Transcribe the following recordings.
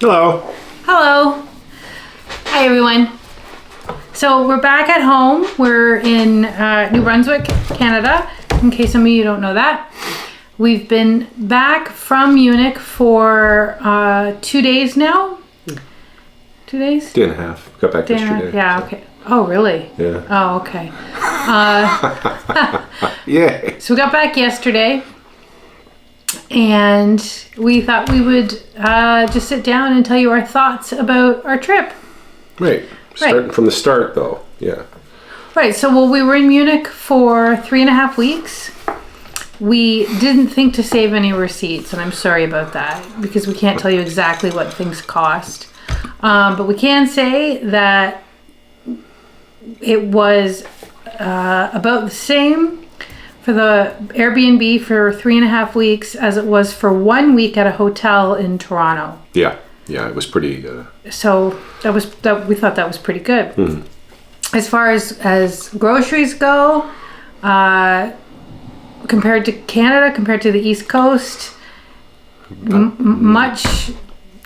Hello. Hello. Hi, everyone. So we're back at home. We're in New Brunswick, Canada, in case some of you don't know that. We've been back from Munich for 2 days now. 2 days? Day and a half. Got back yesterday. Yeah, okay. Oh, really? Yeah. Oh, okay. Yeah. So we got back yesterday, and we thought we would just sit down and tell you our thoughts about our trip. Right. Starting from the start, though. Yeah. Right. So, we were in Munich for 3.5 weeks. We didn't think to save any receipts, and I'm sorry about that because we can't tell you exactly what things cost. But we can say that it was about the same for the Airbnb for 3.5 weeks as it was for 1 week at a hotel in Toronto. Yeah. Yeah, it was pretty... So we thought that was pretty good. Mm-hmm. As far as groceries go, compared to Canada, compared to the East Coast, much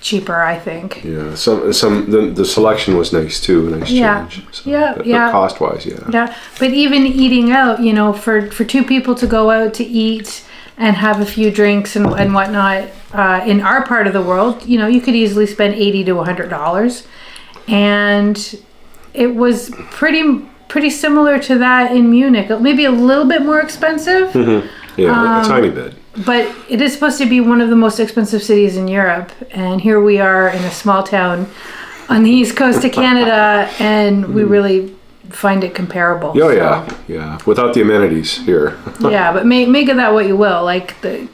cheaper, I think. Yeah, the selection was nice too. Nice change. But cost wise, yeah. Yeah, but even eating out, for two people to go out to eat and have a few drinks and whatnot, in our part of the world, you could easily spend $80 to $100, and it was pretty similar to that in Munich. Maybe a little bit more expensive. Mm-hmm. Yeah, a tiny bit. But it is supposed to be one of the most expensive cities in Europe, and here we are in a small town on the east coast of Canada, and we really find it comparable. Oh, yeah. Without the amenities here. Yeah, but make of that what you will. Like, the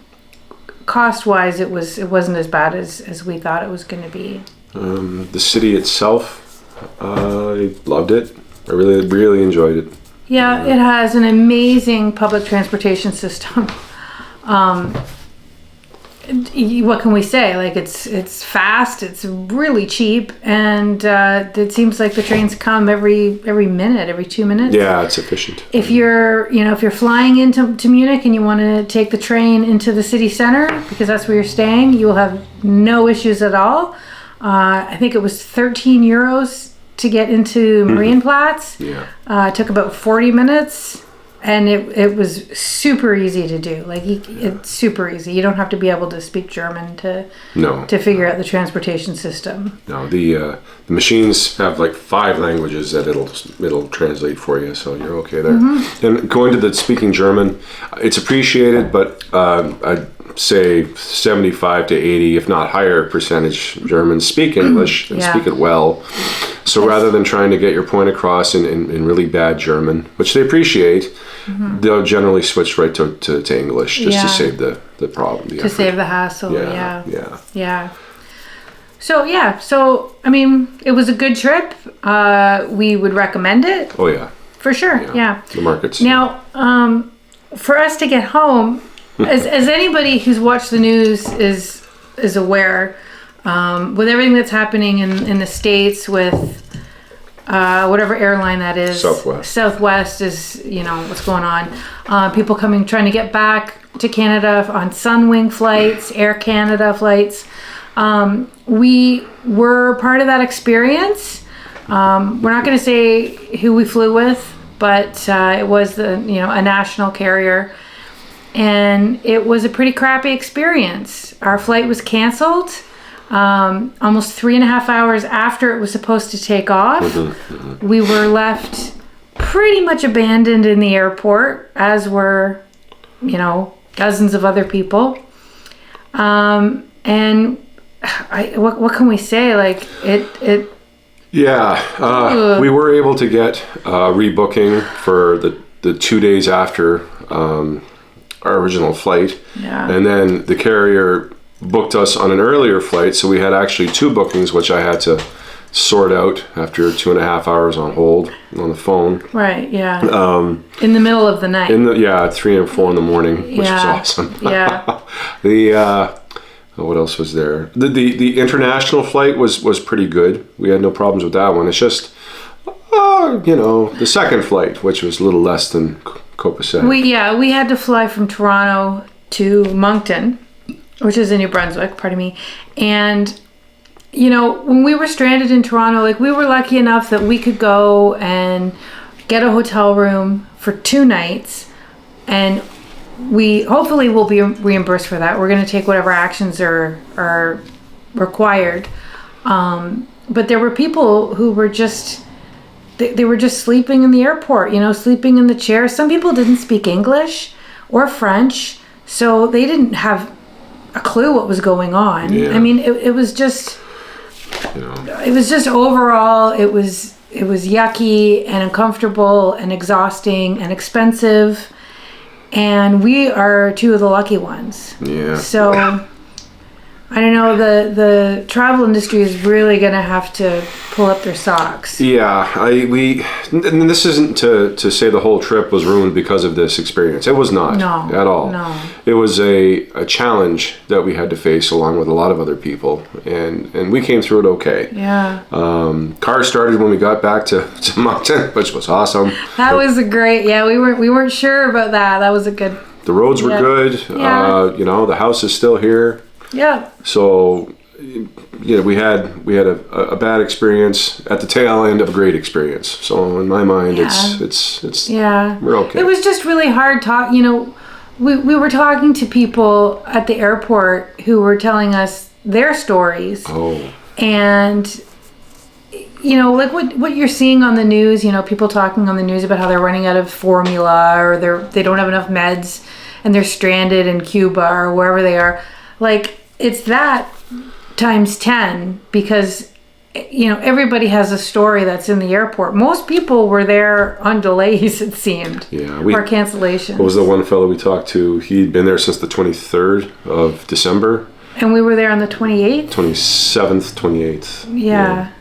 cost-wise, it wasn't as bad as we thought it was going to be. The city itself, I loved it. I really enjoyed it. Yeah, it has an amazing public transportation system. What can we say? Like, it's fast, it's really cheap, and it seems like the trains come every minute, every 2 minutes. Yeah, it's efficient. If you're flying into Munich and you want to take the train into the city center, because that's where you're staying, you will have no issues at all. I think it was 13 euros to get into Marienplatz. Yeah. It took about 40 minutes. And it was super easy to do. Like, it's super easy. You don't have to be able to speak German to figure out the transportation system. No, the machines have like 5 languages that it'll translate for you, so you're okay there. Mm-hmm. And going to the speaking German, it's appreciated, but I'd say 75 to 80, if not higher percentage Germans speak English and speak it well. So rather than trying to get your point across in really bad German, which they appreciate, they'll generally switch right to English just to save the problem. To save the hassle, yeah. So, I mean, it was a good trip. We would recommend it. Oh, yeah. For sure, yeah. The markets. Now, for us to get home, as anybody who's watched the news is aware, with everything that's happening in the States with whatever airline that is. Southwest is, what's going on. People trying to get back to Canada on Sunwing flights, Air Canada flights. We were part of that experience. We're not going to say who we flew with, but it was a national carrier. And it was a pretty crappy experience. Our flight was canceled almost 3.5 hours after it was supposed to take off. We were left pretty much abandoned in the airport, as were, dozens of other people. And what can we say? Like, it. Yeah, we were able to get rebooking for the 2 days after our original flight. Yeah. And then the carrier booked us on an earlier flight, so we had actually 2 bookings, which I had to sort out after 2.5 hours on hold on the phone. Right, yeah. In the middle of the night. At 3 and 4 in the morning, which was awesome. Yeah. What else was there? The international flight was pretty good. We had no problems with that one. It's just, the second flight, which was a little less than copacetic. We had to fly from Toronto to Moncton, which is in New Brunswick, pardon me, and when we were stranded in Toronto, like we were lucky enough that we could go and get a hotel room for 2 nights, and we hopefully will be reimbursed for that. We're going to take whatever actions are required. But there were people who were just, they were just sleeping in the airport, sleeping in the chairs. Some people didn't speak English or French, so they didn't have a clue what was going on. Yeah. I mean, it was just, it was just overall, it was yucky and uncomfortable and exhausting and expensive. And we are 2 of the lucky ones. Yeah. So, I don't know, the travel industry is really going to have to pull up their socks. Yeah, and this isn't to say the whole trip was ruined because of this experience. It was not at all. No. It was a challenge that we had to face along with a lot of other people, and we came through it okay. Yeah. Car started when we got back to Moncton, which was awesome. That was a great, we weren't sure about that. That was a good. The roads were good. Yeah. The house is still here. Yeah. So, we had a bad experience at the tail end of a great experience. So in my mind, it's we're okay. It was just really hard we were talking to people at the airport who were telling us their stories. Oh. And like what you're seeing on the news, people talking on the news about how they're running out of formula, or they don't have enough meds and they're stranded in Cuba or wherever they are. Like, it's that times 10, because everybody has a story that's in the airport. Most people were there on delays, it seemed. Yeah, or cancellations. What was the one fellow we talked to? He'd been there since the 23rd of December. And we were there on the 28th? 27th, 28th.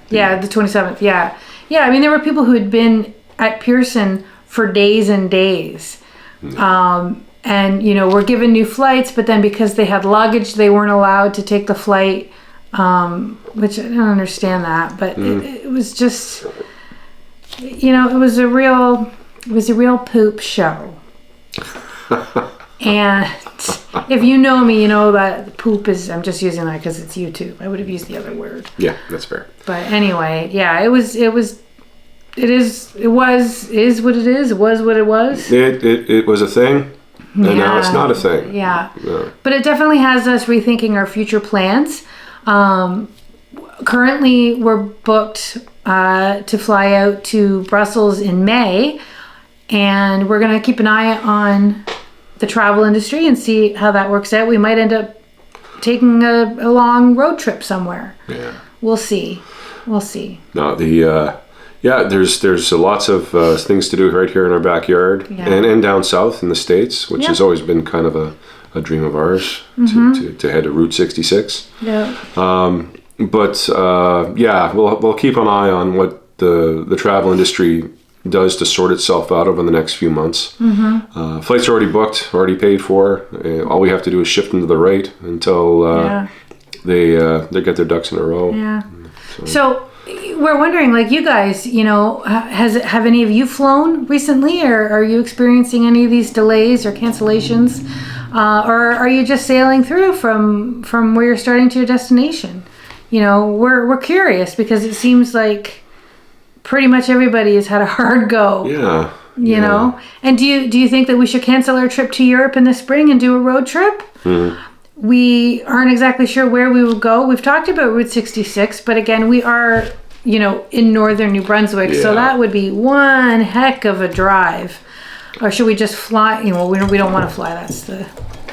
Yeah, the 27th, yeah. Yeah, I mean, there were people who had been at Pearson for days and days. Yeah. And, were given new flights, but then because they had luggage, they weren't allowed to take the flight, which I don't understand that. But it was just, it was a real poop show. And if you know me, you know that poop is, I'm just using that because it's YouTube. I would have used the other word. Yeah, that's fair. But anyway, yeah, it was what it is. It was what it was. It was a thing. And now it's not a thing. Yeah. But it definitely has us rethinking our future plans. Currently, we're booked to fly out to Brussels in May. And we're going to keep an eye on the travel industry and see how that works out. We might end up taking a long road trip somewhere. Yeah. We'll see. No, there's lots of things to do right here in our backyard, and down south in the States, which has always been kind of a dream of ours, to head to Route 66. Yeah. But we'll keep an eye on what the travel industry does to sort itself out over the next few months. Flights are already booked, already paid for. All we have to do is shift them to the right until they get their ducks in a row. Yeah. So we're wondering, like, you guys, have any of you flown recently, or are you experiencing any of these delays or cancellations, or are you just sailing through from where you're starting to your destination? We're curious, because it seems like pretty much everybody has had a hard go. Yeah. You know? And do you think that we should cancel our trip to Europe in the spring and do a road trip? Mm-hmm. We aren't exactly sure where we will go. We've talked about Route 66, but again, we are, in northern New Brunswick, so that would be one heck of a drive. Or should we just fly? We don't want to fly. That's the...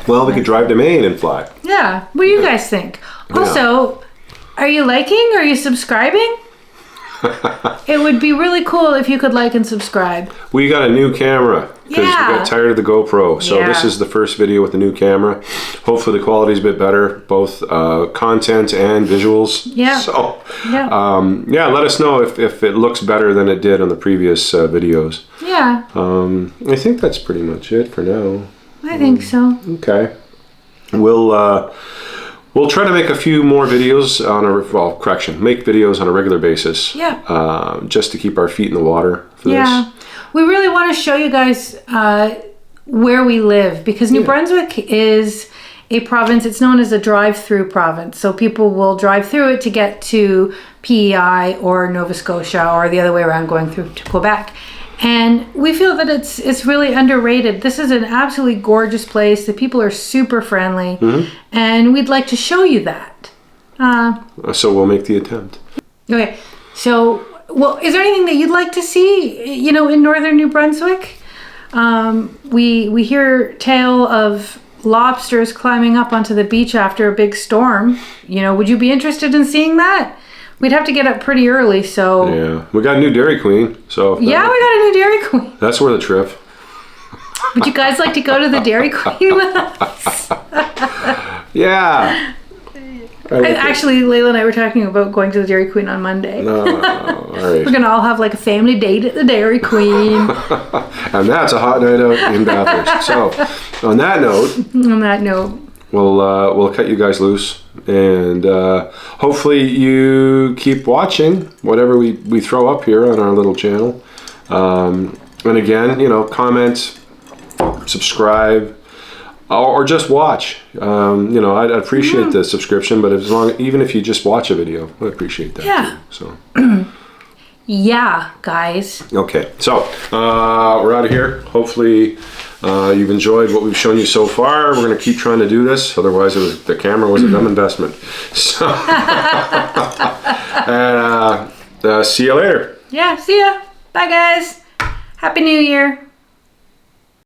Well, we could drive to Maine and fly. Yeah. What do you guys think? Also, are you liking? Are you subscribing? It would be really cool if you could like and subscribe. We got a new camera because we got tired of the GoPro. So this is the first video with the new camera. Hopefully the quality's a bit better, both content and visuals. Yeah. So let us know if it looks better than it did on the previous videos. Yeah. I think that's pretty much it for now. I think so. Okay. We'll try to make a few more videos make videos on a regular basis. Yeah. Just to keep our feet in the water for this. Yeah. We really want to show you guys where we live, because New Brunswick is a province. It's known as a drive-through province. So people will drive through it to get to PEI or Nova Scotia, or the other way around, going through to Quebec. And we feel that it's really underrated. This is an absolutely gorgeous place. The people are super friendly, and we'd like to show you that. So we'll make the attempt. Okay. So, well, is there anything that you'd like to see, in northern New Brunswick? We hear tale of lobsters climbing up onto the beach after a big storm. Would you be interested in seeing that? We'd have to get up pretty early, so... Yeah. We got a new Dairy Queen, so... Yeah, we got a new Dairy Queen. That's worth a trip. Would you guys like to go to the Dairy Queen with us? Yeah. Actually, Layla and I were talking about going to the Dairy Queen on Monday. All right. We're going to all have like a family date at the Dairy Queen. And that's a hot night out in Bathurst. So, on that note... We'll cut you guys loose, and hopefully you keep watching whatever we throw up here on our little channel. And again, comment, subscribe, or just watch. I'd appreciate the subscription, but even if you just watch a video, I'd appreciate that. Yeah. Too, so. Yeah, guys. Okay, so we're out of here. Hopefully you've enjoyed what we've shown you so far. We're going to keep trying to do this. Otherwise, the camera was a dumb investment. So, and see you later. Yeah, see ya. Bye, guys. Happy New Year.